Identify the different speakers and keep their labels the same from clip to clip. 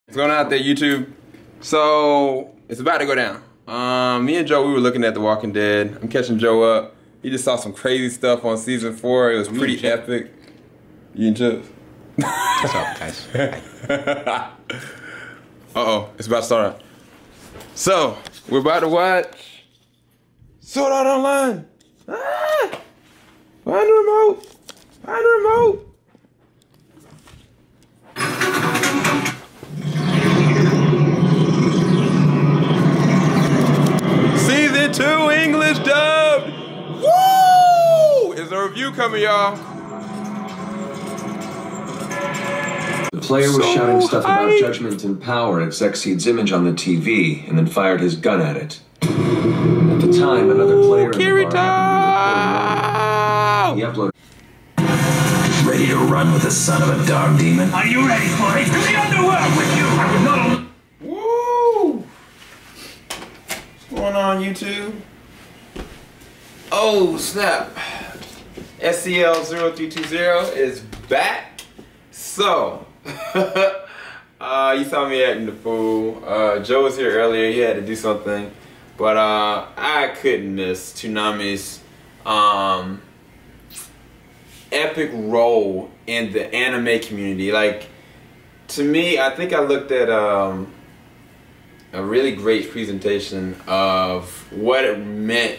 Speaker 1: What's going on out there, YouTube? So it's about to go down. Me and Joe, we were looking at The Walking Dead. I'm catching Joe up. He just saw some crazy stuff on season 4. It was pretty epic. You and chips.
Speaker 2: What's up, guys?
Speaker 1: Uh-oh, it's about to start out. So we're about to watch Sword Art Online. Ah! Find the remote. Find the remote. Season 2 English dubbed. Woo! Is a review coming, y'all?
Speaker 3: The player was shouting stuff about judgment and power at Zexseed's image on the TV, and then fired his gun at it. At the time, another player
Speaker 1: Kirito!
Speaker 3: He uploaded.
Speaker 4: Ready to run with the son of a dog demon? Are you ready for it? To the underworld with you! I would not.
Speaker 1: Woo! What's going on, YouTube? Oh, snap. SCL0320 is back. So, you saw me acting the fool. Joe was here earlier. He had to do something. But I couldn't miss Toonami's epic role in the anime community. Like, to me, I think I looked at a really great presentation of what it meant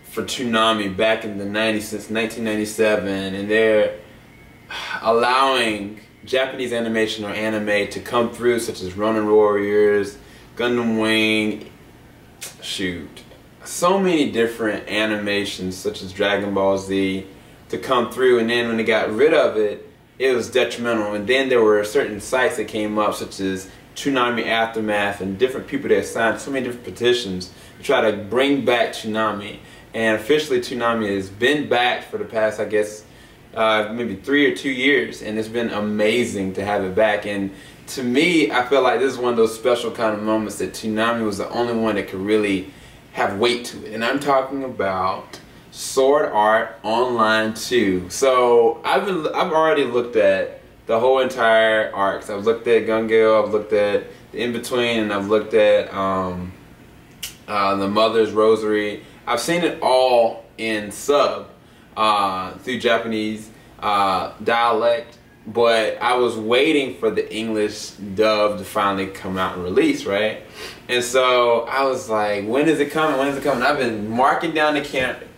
Speaker 1: for Toonami back in the 90s, since 1997, and they're allowing Japanese animation or anime to come through, such as Ronin Warriors, Gundam Wing, shoot, so many different animations such as Dragon Ball Z to come through, and then when they got rid of it, it was detrimental. And then there were certain sites that came up, such as Toonami Aftermath, and different people that signed so many different petitions to try to bring back Toonami. And officially Toonami has been back for the past, I guess, maybe 3 or 2 years, and it's been amazing to have it back. And to me, I feel like this is one of those special kind of moments that Toonami was the only one that could really have weight to it. And I'm talking about Sword Art Online 2. So I've already looked at the whole entire arcs. I've looked at Gun Gale, I've looked at the In-Between, and I've looked at the Mother's Rosary. I've seen it all in sub through Japanese dialect, but I was waiting for the English dub to finally come out and release, right? And so I was like, when is it coming? When is it coming? I've been marking down the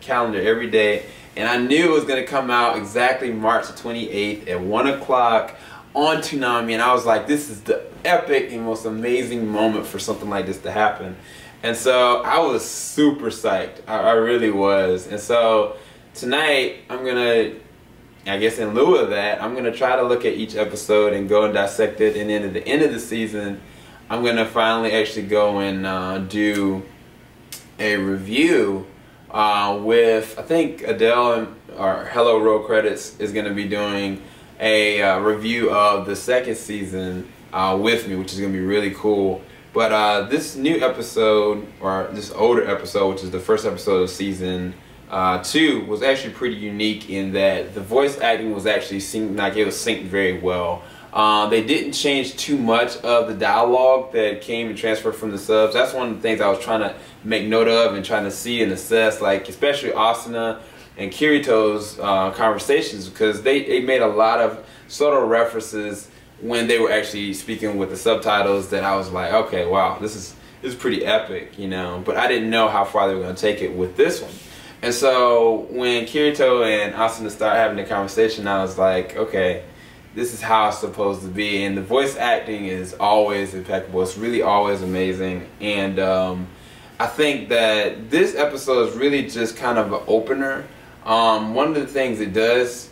Speaker 1: calendar every day, and I knew it was going to come out exactly March 28th at 1 o'clock on Toonami, and I was like, this is the epic and most amazing moment for something like this to happen. And so I was super psyched. I really was. And so tonight, I'm going to, I guess in lieu of that, I'm going to try to look at each episode and go and dissect it. And then at the end of the season, I'm going to finally actually go and do a review with, I think Adele or Hello Roll Credits is going to be doing a review of the second season with me, which is going to be really cool. But this new episode, or this older episode, which is the first episode of season 2, was actually pretty unique in that the voice acting was actually synced very well. They didn't change too much of the dialogue that came and transferred from the subs. That's one of the things I was trying to make note of and trying to see and assess, like especially Asuna and Kirito's conversations, because they made a lot of subtle references when they were actually speaking with the subtitles that I was like, okay, wow, this is pretty epic, you know. But I didn't know how far they were going to take it with this one. And so when Kirito and Asuna started having the conversation, I was like, okay, this is how it's supposed to be. And the voice acting is always impeccable. It's really always amazing. And I think that this episode is really just kind of an opener. One of the things it does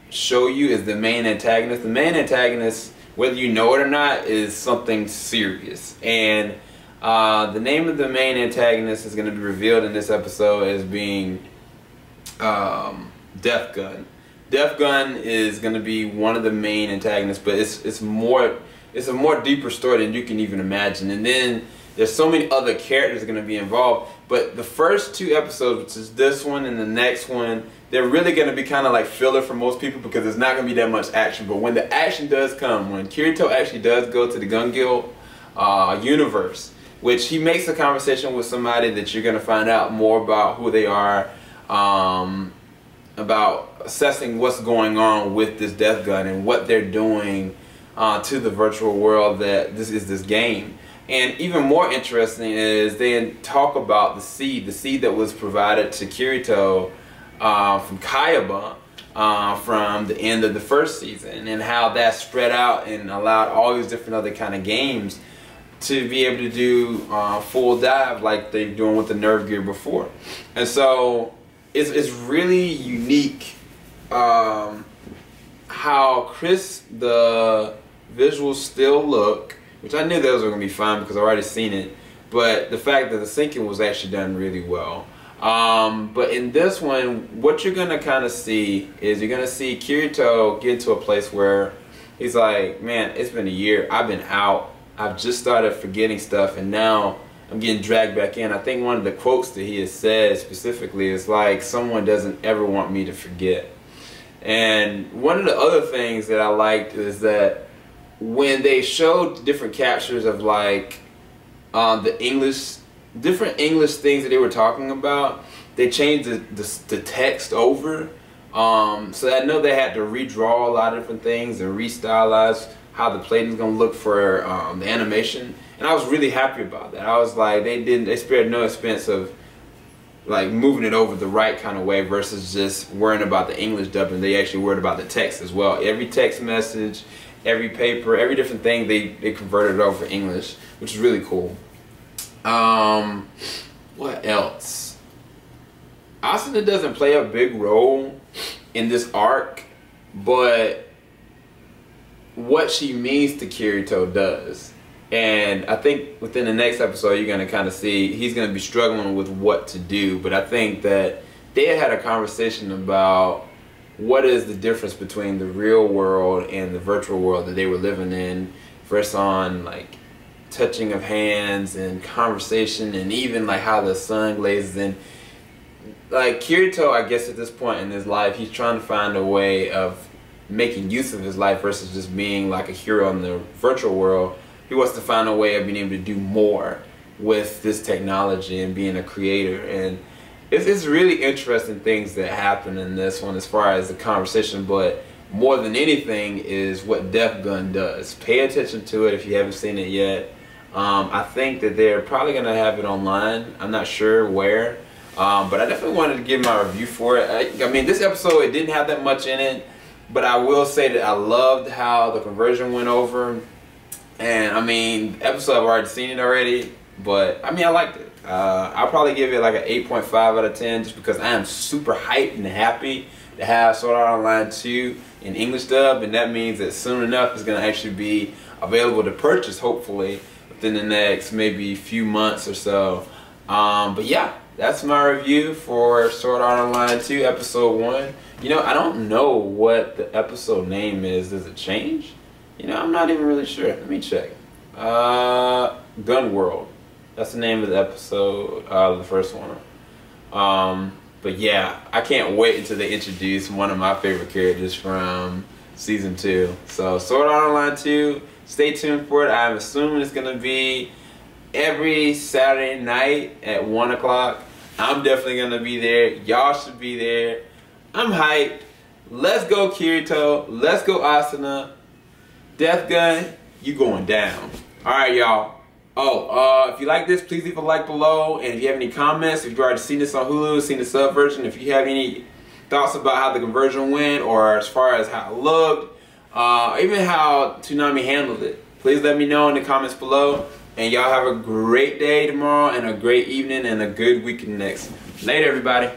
Speaker 1: show you is the main antagonist. The main antagonist, whether you know it or not, is something serious. And the name of the main antagonist is going to be revealed in this episode as being Death Gun. Death Gun is going to be one of the main antagonists, but it's a more deeper story than you can even imagine. And then there's so many other characters going to be involved. But the first 2 episodes, which is this one and the next one, they're really going to be kind of like filler for most people because there's not going to be that much action. But when the action does come, when Kirito actually does go to the Gun Gale universe, which he makes a conversation with somebody that you're going to find out more about who they are, about assessing what's going on with this death gun and what they're doing to the virtual world that this is this game. And even more interesting is they talk about the seed that was provided to Kirito from Kayaba from the end of the first season, and how that spread out and allowed all these different other kind of games to be able to do full dive like they're doing with the Nerve Gear before. And so it's really unique how crisp the visuals still look, which I knew those were going to be fine because I've already seen it, but the fact that the syncing was actually done really well. But in this one, what you're going to kind of see is you're going to see Kirito get to a place where he's like, man, it's been a year, I've been out, I've just started forgetting stuff, and now I'm getting dragged back in. I think one of the quotes that he has said specifically is like, someone doesn't ever want me to forget. And one of the other things that I liked is that when they showed different captures of like the English, different English things that they were talking about, they changed the text over. So I know they had to redraw a lot of different things and restylize how the plating is going to look for the animation. And I was really happy about that. I was like, they spared no expense of like moving it over the right kind of way versus just worrying about the English dubbing. They actually worried about the text as well. Every text message, every paper, every different thing, they converted it over English, which is really cool. What else? Asuna doesn't play a big role in this arc, but what she means to Kirito does. And I think within the next episode, you're going to kind of see he's going to be struggling with what to do. But I think that they had a conversation about what is the difference between the real world and the virtual world that they were living in, first on like touching of hands and conversation, and even like how the sun glazes in. Like Kirito, I guess at this point in his life, he's trying to find a way of making use of his life versus just being like a hero in the virtual world. He wants to find a way of being able to do more with this technology and being a creator. And it's really interesting things that happen in this one as far as the conversation, but more than anything is what Death Gun does. Pay attention to it if you haven't seen it yet. I think that they're probably going to have it online. I'm not sure where, but I definitely wanted to give my review for it. I mean, this episode, it didn't have that much in it, but I will say that I loved how the conversion went over. And I mean, episode I've already seen it already, but I mean, I liked it. I'll probably give it like an 8.5 out of 10 just because I am super hyped and happy to have Sword Art Online 2 in English dub, and that means that soon enough it's going to actually be available to purchase, hopefully within the next maybe few months or so. But yeah, that's my review for Sword Art Online 2 episode 1. You know, I don't know what the episode name is. Does it change? You know, I'm not even really sure. Let me check. Gun World. That's the name of the episode, the first one. But yeah, I can't wait until they introduce one of my favorite characters from season 2. So Sword Art Online 2, stay tuned for it. I'm assuming it's going to be every Saturday night at 1 o'clock. I'm definitely going to be there. Y'all should be there. I'm hyped. Let's go Kirito. Let's go Asuna. Death Gun, you going down. Alright, y'all. Oh, if you like this, please leave a like below. And if you have any comments, if you've already seen this on Hulu, seen the sub version, if you have any thoughts about how the conversion went, or as far as how it looked, even how Toonami handled it, please let me know in the comments below. And y'all have a great day tomorrow, and a great evening, and a good weekend next. Later, everybody.